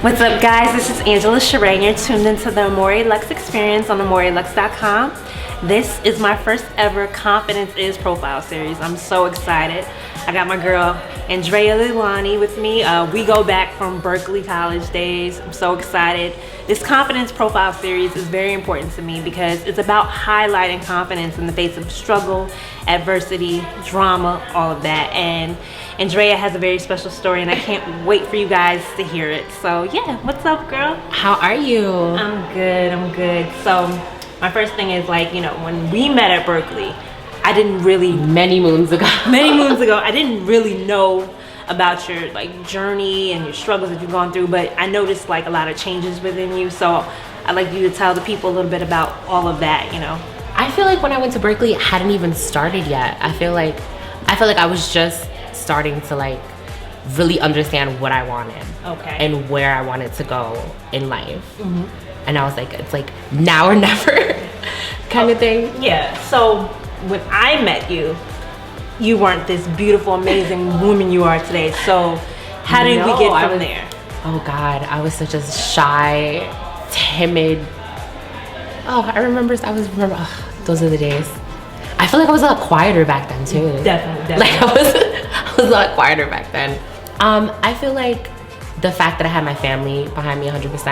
What's up, guys? This is Angela Sherrain. You're tuned into the Amore Luxe experience on AmoreLuxe.com. This is my first ever Confidence Is profile series. I'm so excited. I got my girl Andrea Leilani with me. We go back from Berkeley College days. I'm so excited. This confidence profile series is very important to me because it's about highlighting confidence in the face of struggle, adversity, drama, all of that. And Andrea has a very special story and I can't wait for you guys to hear it. So yeah, what's up, girl? How are you? I'm good. So my first thing is, like, you know, when we met at Berkeley, I didn't really... Many moons ago, I didn't really know about your journey and your struggles that you've gone through, but I noticed like a lot of changes within you. So I'd like you to tell the people a little bit about all of that, you know. I feel like when I went to Berkeley, it hadn't even started yet. I feel like I was just starting to like really understand what I wanted, okay, and where I wanted to go in life. And I was like, it's like now or never kind of thing. Yeah. So when I met you, you weren't this beautiful, amazing woman you are today. So how did we get from there? Oh God, I was such a shy, timid. Oh, I remember. Those are the days. I feel like I was a lot quieter back then too. Definitely. Like I was a lot quieter back then. I feel like the fact that I had my family behind me 100%,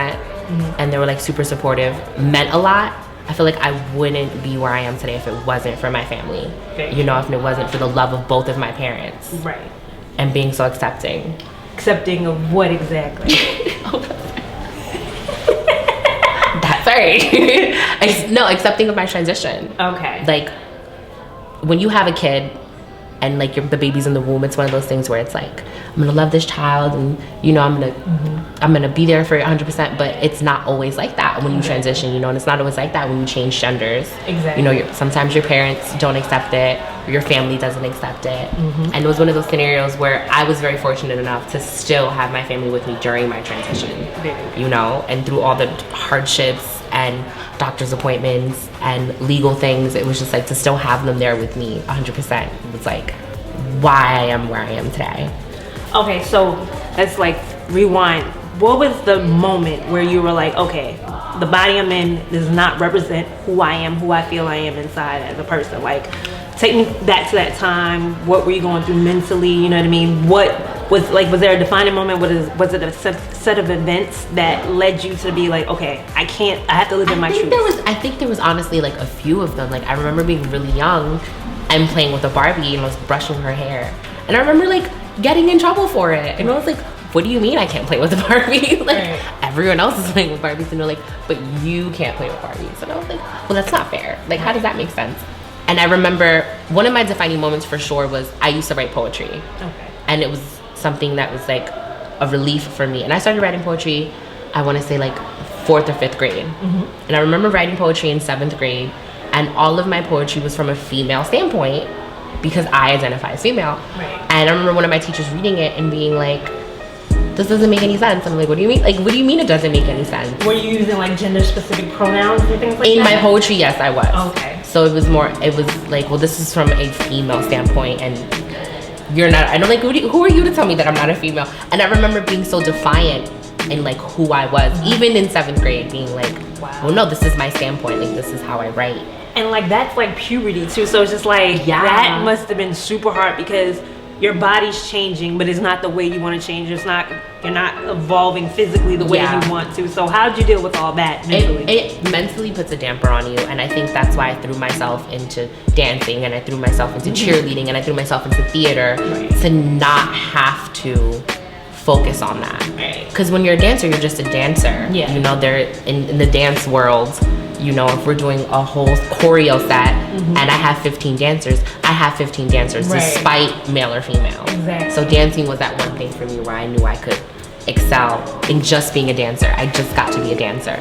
and they were like super supportive, meant a lot. I feel like I wouldn't be where I am today if it wasn't for my family. Okay. You know, if it wasn't for the love of both of my parents. Right. And being so accepting. Accepting of what exactly? That's right. No, accepting of my transition. Okay. Like, when you have a kid and like the baby's in the womb, it's one of those things where it's like, I'm gonna love this child, and you know, I'm gonna be there for it 100%, but it's not always like that when you transition, you know, and it's not always like that when you change genders. Exactly. You know, sometimes your parents don't accept it, or your family doesn't accept it. And it was one of those scenarios where I was very fortunate enough to still have my family with me during my transition, you know, and through all the hardships and doctor's appointments and legal things, it was just like to still have them there with me 100%. It was like why I am where I am today. Okay, so let's like rewind. What was the moment where you were like, okay, the body I'm in does not represent who I am, who I feel I am inside as a person? Like, take me back to that time. What were you going through mentally? You know what I mean? What was like, was there a defining moment? Was it a set of events that led you to be like, okay, I have to live in my truth? I think there was honestly like a few of them. Like, I remember being really young and playing with a Barbie and I was brushing her hair. And I remember like getting in trouble for it. And I was like, what do you mean I can't play with a Barbie? Like, everyone else is playing with Barbies, and they're like, but you can't play with Barbies. And I was like, well, that's not fair. Like, how does that make sense? And I remember one of my defining moments for sure was I used to write poetry. Okay. And it was something that was like a relief for me. And I started writing poetry, I want to say like 4th or 5th grade. And I remember writing poetry in 7th grade, and all of my poetry was from a female standpoint because I identify as female. Right. And I remember one of my teachers reading it and being like, this doesn't make any sense. I'm like, what do you mean? Like, what do you mean it doesn't make any sense? Were you using like gender specific pronouns and things like that? In my poetry, yes, I was. Okay. So it was like, well, this is from a female standpoint, and you're not. And I'm like, who are you to tell me that I'm not a female? And I remember being so defiant in like who I was, even in 7th grade, being like, wow, well, no, this is my standpoint. Like, this is how I write. And like, that's like puberty too. So it's just like, that must have been super hard because your body's changing, but it's not the way you want to change. You're not evolving physically the way you want to. So how did you deal with all that mentally? It mentally puts a damper on you, and I think that's why I threw myself into dancing, and I threw myself into cheerleading, and I threw myself into theater, to not have to focus on that. Because when you're a dancer, you're just a dancer. Yeah. You know, they're in the dance world. You know, if we're doing a whole choreo set and I have 15 dancers, I have 15 dancers, despite male or female. Exactly. So dancing was that one thing for me where I knew I could excel in just being a dancer. I just got to be a dancer.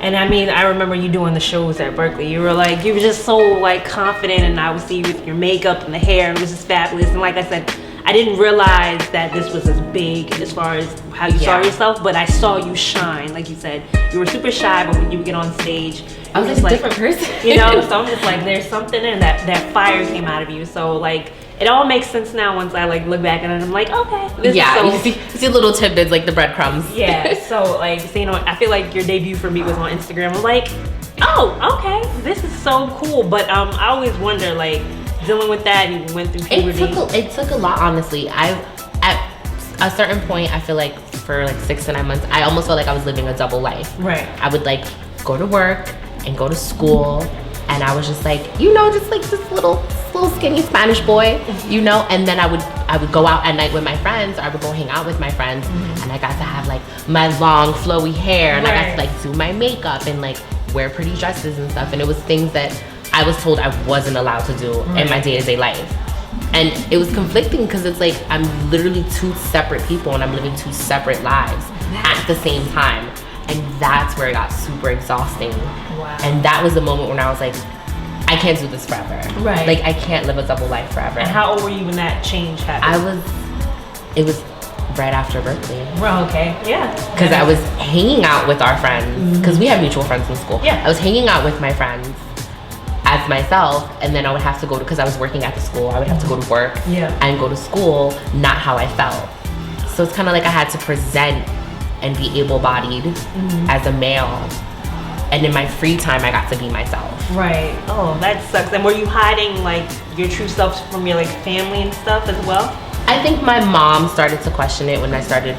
And I mean, I remember you doing the shows at Berkeley. You were just so like confident, and I would see you with your makeup and the hair. It was just fabulous. And like I said, I didn't realize that this was as big as far as how you saw yourself, but I saw you shine. Like you said, you were super shy, but when you would get on stage, I was like a different person. You know, so I'm just like, there's something in that fire came out of you. So like, it all makes sense now once I like look back at it. I'm like, okay, this is so... you see little tidbits like the breadcrumbs. Yeah, so like, so, you know, I feel like your debut for me was on Instagram. I'm like, oh, okay, this is so cool. But I always wonder, like, dealing with that, and you went through puberty. It took a lot, honestly. At a certain point, I feel like for like 6 to 9 months, I almost felt like I was living a double life. Right. I would like go to work and go to school, and I was just like, you know, just like this little skinny Spanish boy, you know. And then I would go out at night with my friends, or I would go hang out with my friends, and I got to have like my long flowy hair, and I got to like do my makeup and like wear pretty dresses and stuff. And it was things that I was told I wasn't allowed to do in my day-to-day life. And it was conflicting because it's like I'm literally two separate people and I'm living two separate lives at the same time. And that's where it got super exhausting. Wow. And that was the moment when I was like, I can't do this forever. Right. Like I can't live a double life forever. And how old were you when that change happened? It was right after Berkeley. Well, okay, yeah. Because I was hanging out with our friends, because we have mutual friends in school. Yeah. I was hanging out with my friends as myself, and then I would have to go to, because I was working at the school, I would have to go to work and go to school, not how I felt. So it's kind of like I had to present and be able-bodied as a male. And in my free time, I got to be myself. Right. Oh, that sucks. And were you hiding like your true self from your like family and stuff as well? I think my mom started to question it when I started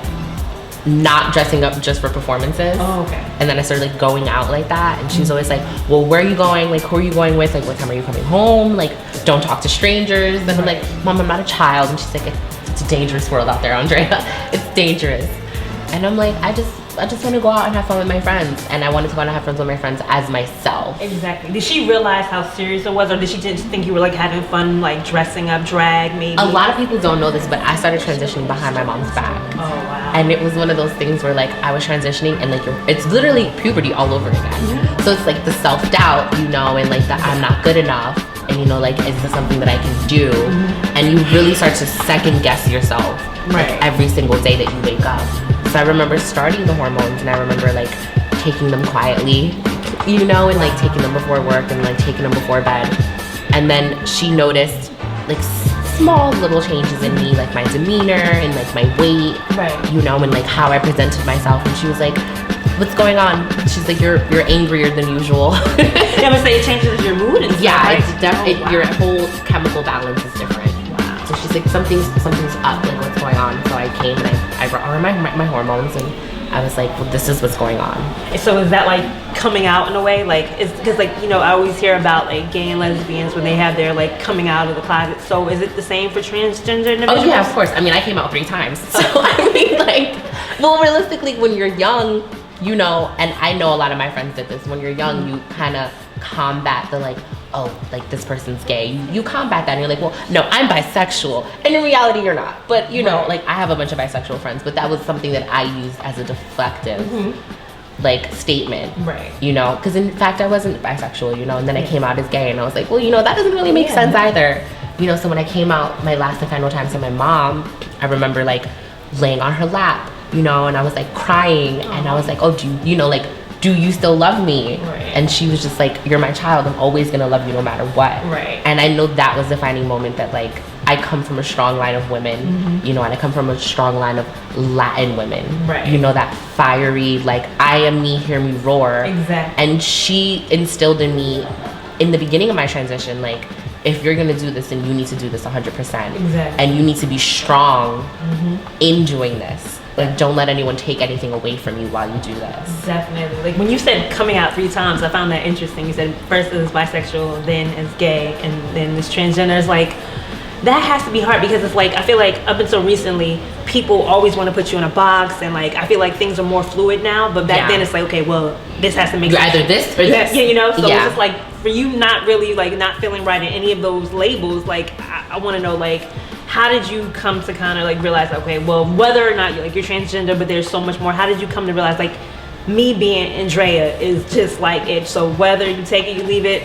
not dressing up just for performances. Oh, okay. And then I started like going out like that, and she was always like, well, where are you going? Like, who are you going with? Like, what time are you coming home? Like, don't talk to strangers. And I'm like, Mom, I'm not a child. And she's like, it's a dangerous world out there, Andrea. It's dangerous. And I'm like, I just want to go out and have fun with my friends. And I wanted to go out and have fun with my friends as myself. Exactly. Did she realize how serious it was, or did she just think you were like having fun, like dressing up, drag maybe? A lot of people don't know this, but I started transitioning behind my mom's back. Oh, wow. And it was one of those things where like I was transitioning and like it's literally puberty all over again. So it's like the self-doubt, you know, and like the I'm not good enough. And you know, like, is this something that I can do? And you really start to second guess yourself like every single day that you wake up. So I remember starting the hormones, and I remember like taking them quietly, you know, and like taking them before work and like taking them before bed. And then she noticed like small little changes in me, like my demeanor and like my weight, you know, and like how I presented myself. And she was like, what's going on? She's like, you're angrier than usual. Yeah, but say it changes your mood and stuff, right? It's definitely, your whole chemical balance is different. Wow. So she's like, something's up, like what's going on? So I came and I brought her my hormones, and I was like, well, this is what's going on. So is that like coming out in a way? Like, it's because like, you know, I always hear about like gay and lesbians when they have their like coming out of the closet. So is it the same for transgender individuals? Oh yeah, of course. I mean, I came out 3 times. So I mean, like, well, realistically, when you're young, you know, and I know a lot of my friends did this, when you're young, you kind of combat the like, oh, like this person's gay. You combat that and you're like, well, no, I'm bisexual. And in reality, you're not. But you know, like I have a bunch of bisexual friends, but that was something that I used as a deflective like statement. Right. You know, because in fact, I wasn't bisexual, you know, and then I came out as gay and I was like, well, you know, that doesn't really make sense either. You know, so when I came out my last and final time to my mom, I remember like laying on her lap, you know, and I was like crying and I was like, oh, do you still love me? And she was just like, you're my child, I'm always gonna love you no matter what. And I know that was the defining moment that like I come from a strong line of women, you know, and I come from a strong line of Latin women. You know, that fiery, like, I am me, hear me roar. And she instilled in me in the beginning of my transition, like, if you're gonna do this, then you need to do this 100%. And you need to be strong in doing this. Like, don't let anyone take anything away from you while you do this. Definitely. Like, when you said coming out 3 times, I found that interesting. You said first as bisexual, then as gay, and then as transgender. It's like, that has to be hard, because it's like, I feel like up until recently, people always want to put you in a box, and like, I feel like things are more fluid now, but back then it's like, okay, well, this has to make sense. You're either this or this. Yeah, you know, so it's just like, for you not really, like, not feeling right in any of those labels, like, I want to know, like, how did you come to kind of like realize, okay, well, whether or not you're transgender, but there's so much more, how did you come to realize, like, me being Andrea is just like it, so whether you take it, you leave it,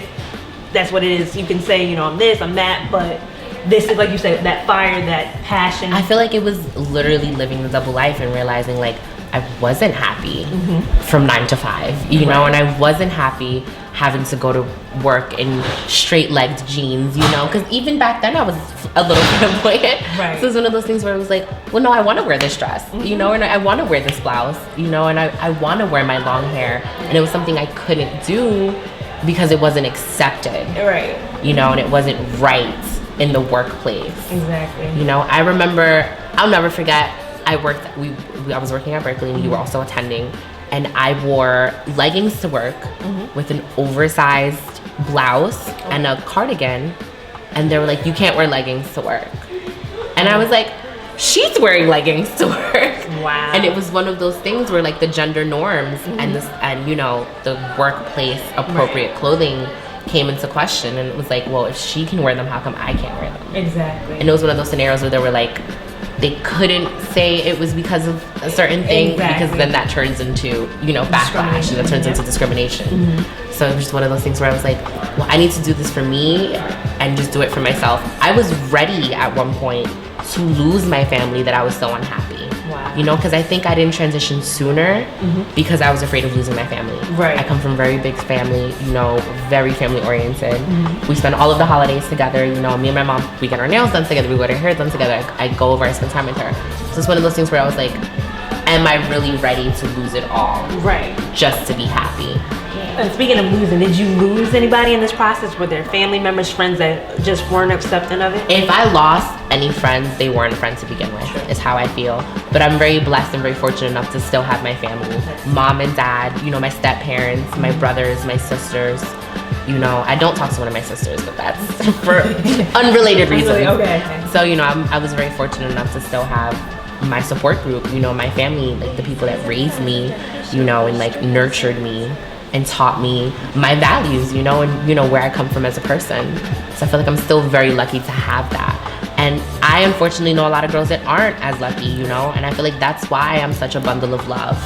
that's what it is. You can say, you know, I'm this, I'm that, but this is, like you said, that fire, that passion. I feel like it was literally living the double life and realizing, like, I wasn't happy from 9 to 5, you know, and I wasn't happy having to go to work in straight-legged jeans, you know, because even back then I was a little flamboyant. So it's one of those things where I was like, well, no, I want to wear this dress, you know, and I want to wear this blouse, you know, and I want to wear my long hair, and it was something I couldn't do because it wasn't accepted, you know, and it wasn't right in the workplace. You know, I remember, I'll never forget, I was working at Berkeley, and you were also attending, and I wore leggings to work with an oversized blouse and a cardigan, and they were like, you can't wear leggings to work. And I was like, she's wearing leggings to work. Wow. And it was one of those things where like the gender norms and you know, the workplace appropriate clothing came into question, and it was like, well, if she can wear them, how come I can't wear them? And it was one of those scenarios where they were like, they couldn't say it was because of a certain thing, because then that turns into, you know, backlash, and that turns into discrimination. So it was just one of those things where I was like, well, I need to do this for me and just do it for myself. I was ready at one point to lose my family that I was so unhappy. You know, because I think I didn't transition sooner because I was afraid of losing my family. I come from a very big family, you know, very family oriented. We spend all of the holidays together, you know, me and my mom, we get our nails done together, we get our hair done together. I go over, I spend time with her. So it's one of those things where I was like, am I really ready to lose it all? Just to be happy? And speaking of losing, did you lose anybody in this process? Were there family members, friends that just weren't accepting of it? If I lost any friends, they weren't friends to begin with, is how I feel. But I'm very blessed and very fortunate enough to still have my family. Mom and dad, you know, my step parents, my brothers, my sisters. You know, I don't talk to one of my sisters, but that's for unrelated reasons. So, you know, I was very fortunate enough to still have my support group, you know, my family, like the people that raised me, you know, and like nurtured me and taught me my values, you know, and you know where I come from as a person. So I feel like I'm still very lucky to have that. And I unfortunately know a lot of girls that aren't as lucky, you know, and I feel like that's why I'm such a bundle of love.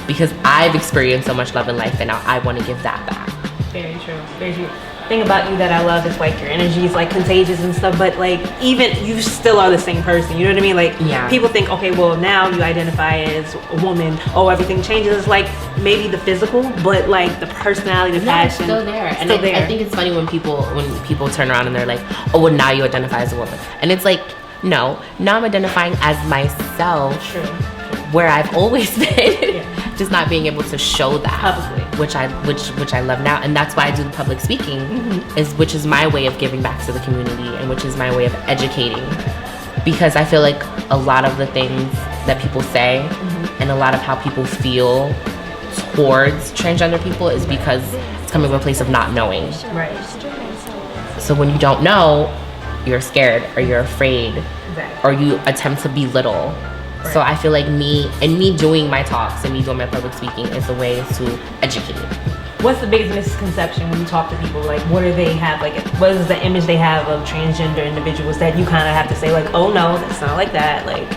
Because I've experienced so much love in life, and now I want to give that back. Very true. Very true. Thing about you that I love is like your energy is like contagious and stuff, but like even you still are the same person, you know what I mean? Like people think, okay, well now you identify as a woman, oh everything changes. It's like maybe the physical, but like the personality, the passion, it's still there. And I think it's funny when people turn around and they're like, oh well now you identify as a woman, and it's like, no, now I'm identifying as myself. Where I've always been. Just not being able to show that publicly, which I love now, and that's why I do the public speaking, which is my way of giving back to the community, and which is my way of educating, because I feel like a lot of the things that people say and a lot of how people feel towards transgender people is because it's coming from a place of not knowing. So when you don't know, you're scared or you're afraid, or you attempt to belittle. So I feel like me doing my talks and me doing my public speaking is a way to educate. What's the biggest misconception when you talk to people? Like, what do they have? Like, what is the image they have of transgender individuals that you kind of have to say, like, oh no, that's not like that? Like,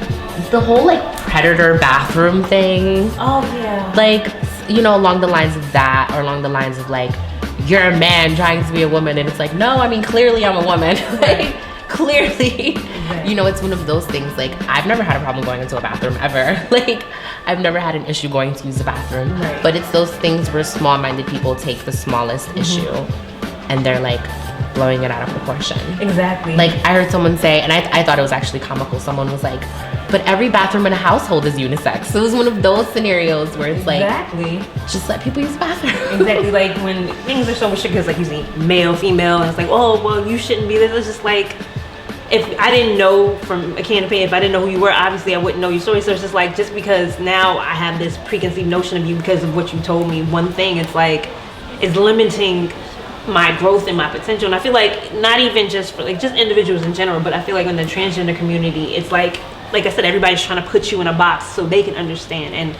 the whole like predator bathroom thing. Oh yeah. Like, you know, along the lines of that, or along the lines of like, you're a man trying to be a woman, and it's like, no, I mean, clearly I'm a woman. Like, clearly. You know, it's one of those things, like, I've never had a problem going into a bathroom ever. Like, I've never had an issue going to use the bathroom. But it's those things where small-minded people take the smallest issue and they're like blowing it out of proportion. Like, I heard someone say, and I thought it was actually comical, someone was like, but every bathroom in a household is unisex. So it was one of those scenarios where it's like, just let people use the bathroom. Like when things are so restricted, like you see male, female, and it's like, oh, well, you shouldn't be this. It's just like, if I didn't know from a campaign, if I didn't know who you were, obviously I wouldn't know your story. So it's just like, just because now I have this preconceived notion of you because of what you told me, one thing, it's like, it's limiting my growth and my potential. And I feel like not even just for like just individuals in general, but I feel like in the transgender community, it's like I said, everybody's trying to put you in a box so they can understand. And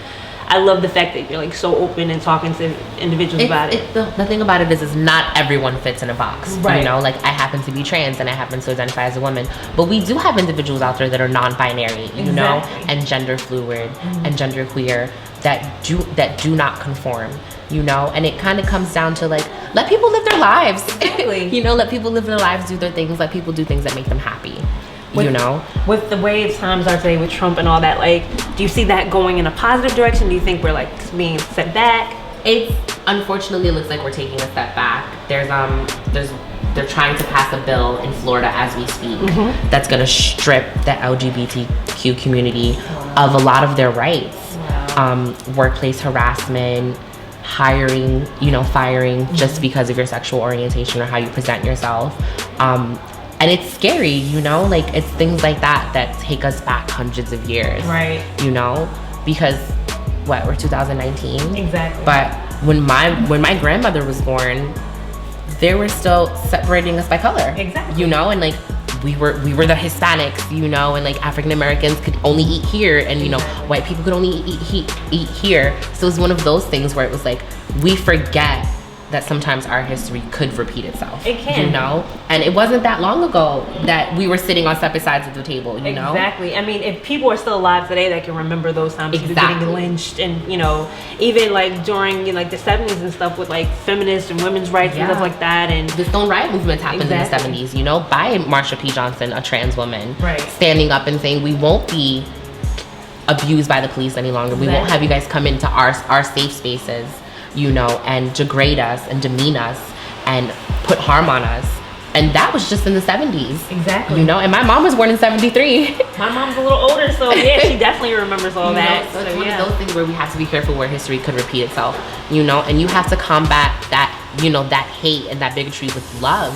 I love the fact that you're like so open and talking to individuals about it. The thing about it is not everyone fits in a box. You know, like I happen to be trans and I happen to identify as a woman, but we do have individuals out there that are non-binary, you know, and gender fluid and gender queer that do not conform, you know, and it kind of comes down to like, let people live their lives. You know, let people live their lives, do their things, let people do things that make them happy. you know? With the way times are today with Trump and all that, like, do you see that going in a positive direction? Do you think we're like being set back? It's unfortunately, it looks like we're taking a step back. They're trying to pass a bill in Florida as we speak that's gonna strip the LGBTQ community of a lot of their rights. Workplace harassment, hiring, firing just because of your sexual orientation or how you present yourself. And it's scary, like it's things like that take us back hundreds of years. Right. Because we're 2019. Exactly. But when my grandmother was born, they were still separating us by color. Exactly. And like we were the Hispanics, and like African Americans could only eat here, and white people could only eat here. So it was one of those things where it was like we forget that sometimes our history could repeat itself. It can. And it wasn't that long ago that we were sitting on separate sides of the table, Exactly. I mean, if people are still alive today that can remember those times, people getting lynched, and even like during like the 70s and stuff with like feminists and women's rights and stuff like that, and the Stone Riot movement happened in the 70s, by Marsha P. Johnson, a trans woman, standing up and saying we won't be abused by the police any longer. We won't have you guys come into our safe spaces, and degrade us and demean us and put harm on us. And that was just in the 70s. Exactly. And my mom was born in 73. My mom's a little older, so yeah, she definitely remembers all that. So it's one of those things where we have to be careful where history could repeat itself, and you have to combat that, that hate and that bigotry with love,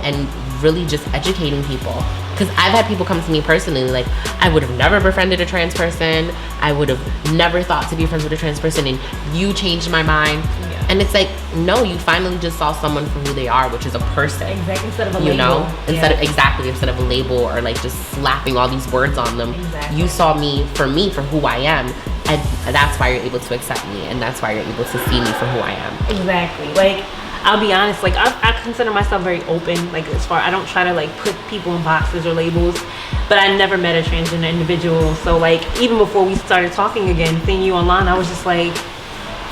and really just educating people. Because I've had people come to me personally, like, I would have never befriended a trans person. I would have never thought to be friends with a trans person, and you changed my mind. Yeah. And it's like, no, you finally just saw someone for who they are, which is a person. Exactly, instead of a label. Instead of a label or like just slapping all these words on them. Exactly. You saw me for who I am. And that's why you're able to accept me, and that's why you're able to see me for who I am. Exactly. Like, I'll be honest, like I consider myself very open, like I don't try to like put people in boxes or labels, but I never met a transgender individual. So like even before we started talking again, seeing you online, I was just like,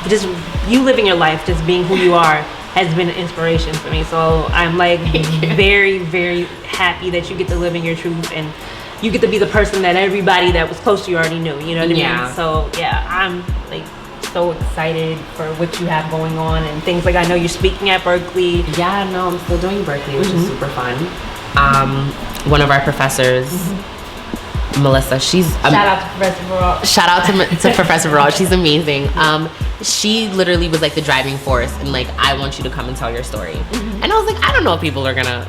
just you living your life, just being who you are has been an inspiration for me. So I'm like very, very happy that you get to live in your truth, and you get to be the person that everybody that was close to you already knew, you know what I mean? So yeah, I'm like so excited for what you have going on and things. Like I know you're speaking at Berkeley. Yeah, no, I'm still doing Berkeley, which is super fun. One of our professors, Melissa, she's shout out to Professor Varall. Shout out to Professor Varall. She's amazing. She literally was like the driving force, and like, I want you to come and tell your story. And I was like, I don't know if people are gonna,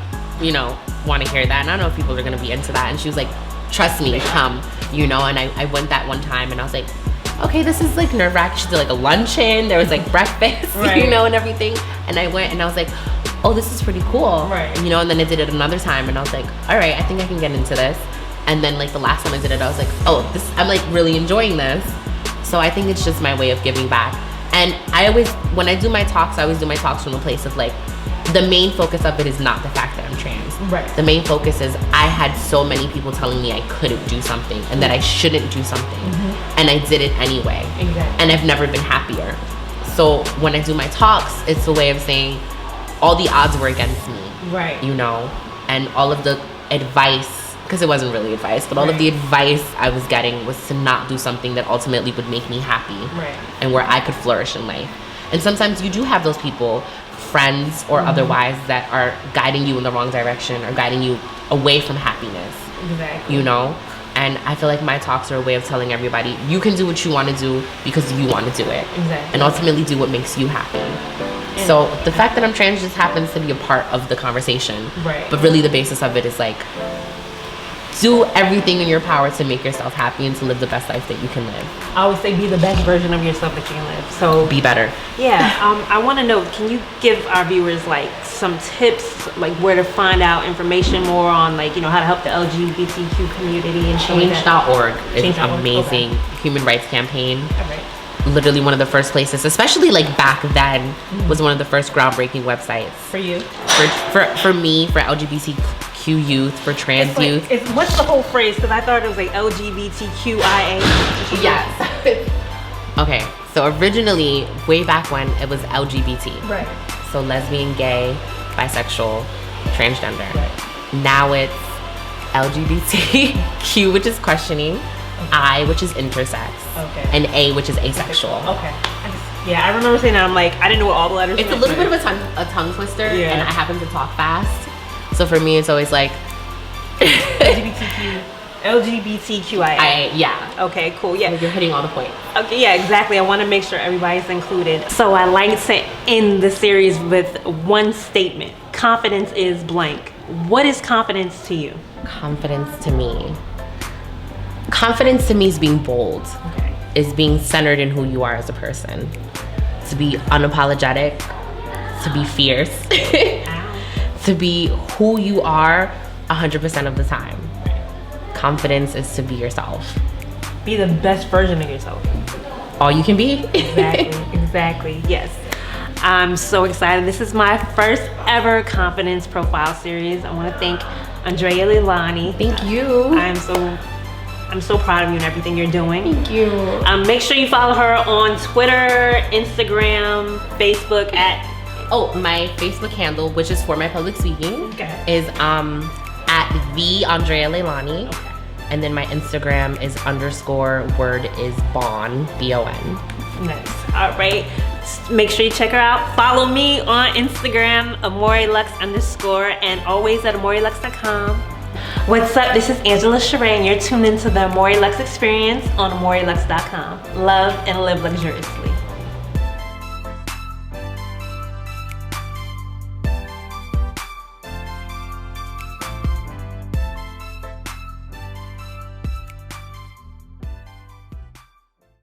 want to hear that, and I don't know if people are gonna be into that. And she was like, trust me, come, and I went that one time, and I was like, okay, this is like nerve-wracking. She did like a luncheon, there was like breakfast, and everything. And I went and I was like, oh, this is pretty cool. Right. And then I did it another time, and I was like, all right, I think I can get into this. And then like the last time I did it, I was like, oh, I'm like really enjoying this. So I think it's just my way of giving back. And when I do my talks, I always do my talks from a place of like, the main focus of it is not the fact that I'm trans. Right. The main focus is I had so many people telling me I couldn't do something and that I shouldn't do something. And I did it anyway. Exactly. And I've never been happier. So when I do my talks, it's a way of saying all the odds were against me. Right. And all of the advice, because it wasn't really advice, but all of the advice I was getting was to not do something that ultimately would make me happy. Right. And where I could flourish in life. And sometimes you do have those people, friends or otherwise, that are guiding you in the wrong direction or guiding you away from happiness. Exactly. And I feel like my talks are a way of telling everybody, you can do what you want to do because you want to do it. Exactly. And ultimately do what makes you happy. So the fact that I'm trans just happens to be a part of the conversation. Right. But really the basis of it is like, do everything in your power to make yourself happy and to live the best life that you can live. I always say be the best version of yourself that you can live. So be better. Yeah. I want to know, can you give our viewers like some tips, like where to find out information more on like, how to help the LGBTQ community and Change.org is amazing. Okay. Human rights campaign. All right. Literally one of the first places, especially like back then, was one of the first groundbreaking websites. For you? For me, for LGBTQ youth, for trans youth. What's the whole phrase? Because I thought it was like LGBTQIA. Yes. Okay, so originally, way back when, it was LGBT. Right. So lesbian, gay, bisexual, transgender. Right. Now it's LGBTQ, which is questioning, I, which is intersex, and A, which is asexual. Okay. Yeah, I remember saying that. I'm like, I didn't know what all the letters It's a little bit of a tongue twister, and I happen to talk fast. So for me, it's always like LGBTQIA. Yeah. Okay, cool. Yeah. You're hitting all the points. Okay, yeah, exactly. I want to make sure everybody's included. So I like to end the series with one statement. Confidence is blank. What is confidence to you? Confidence to me is being bold. Is being centered in who you are as a person. To be unapologetic, to be fierce, to be who you are 100% of the time. Confidence is to be yourself. Be the best version of yourself. All you can be. Exactly, yes. I'm so excited. This is my first ever confidence profile series. I want to thank Andrea Leilani. Thank you. I'm so proud of you and everything you're doing. Thank you. Make sure you follow her on Twitter, Instagram, Facebook at... Oh, my Facebook handle, which is for my public speaking, is at the Andrea Leilani. And then my Instagram is _word_is_bon, B-O-N. Nice. All right. Make sure you check her out. Follow me on Instagram, AmoreLux_, and always at AmoreLux.com. What's up? This is Angela Shireen. You're tuned into the Amore Luxe experience on AmoreLux.com. Love and live luxuriously.